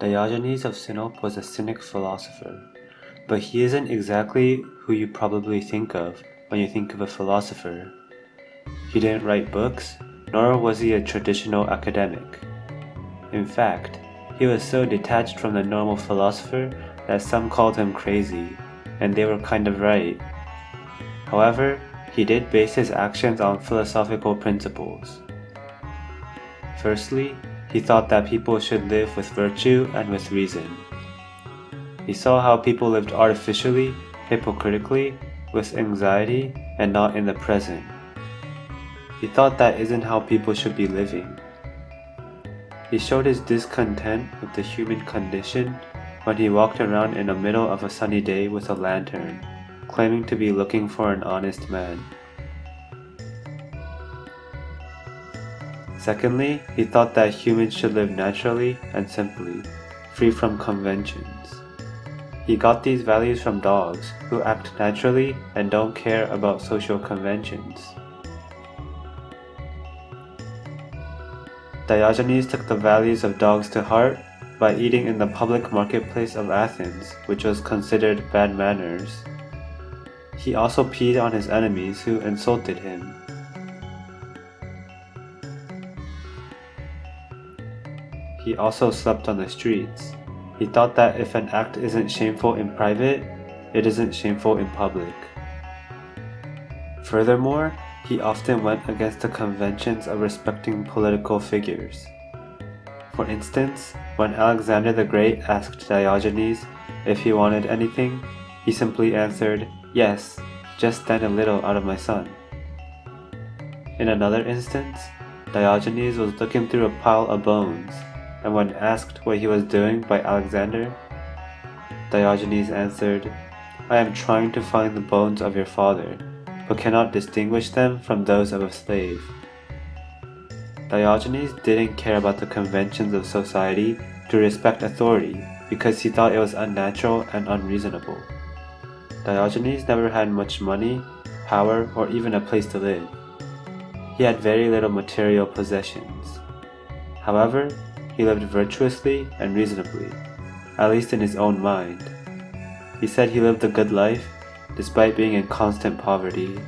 Diogenes of Sinope was a cynic philosopher, but he isn't exactly who you probably think of when you think of a philosopher. He didn't write books, nor was he a traditional academic. In fact, he was so detached from the normal philosopher that some called him crazy, and they were kind of right. However, he did base his actions on philosophical principles. Firstly, he thought that people should live with virtue and with reason. He saw how people lived artificially, hypocritically, with anxiety, and not in the present. He thought that isn't how people should be living. He showed his discontent with the human condition when he walked around in the middle of a sunny day with a lantern, claiming to be looking for an honest man. Secondly, he thought that humans should live naturally and simply, free from conventions. He got these values from dogs, who act naturally and don't care about social conventions. Diogenes took the values of dogs to heart by eating in the public marketplace of Athens, which was considered bad manners. He also peed on his enemies who insulted him. He also slept on the streets. He thought that if an act isn't shameful in private, it isn't shameful in public. Furthermore, he often went against the conventions of respecting political figures. For instance, when Alexander the Great asked Diogenes if he wanted anything, he simply answered, "Yes, just stand a little out of my sun." In another instance, Diogenes was looking through a pile of bones, and when asked what he was doing by Alexander, Diogenes answered, "I am trying to find the bones of your father, but cannot distinguish them from those of a slave." Diogenes didn't care about the conventions of society to respect authority because he thought it was unnatural and unreasonable. Diogenes never had much money, power, or even a place to live. He had very little material possessions. However, he lived virtuously and reasonably, at least in his own mind. He said he lived a good life, despite being in constant poverty.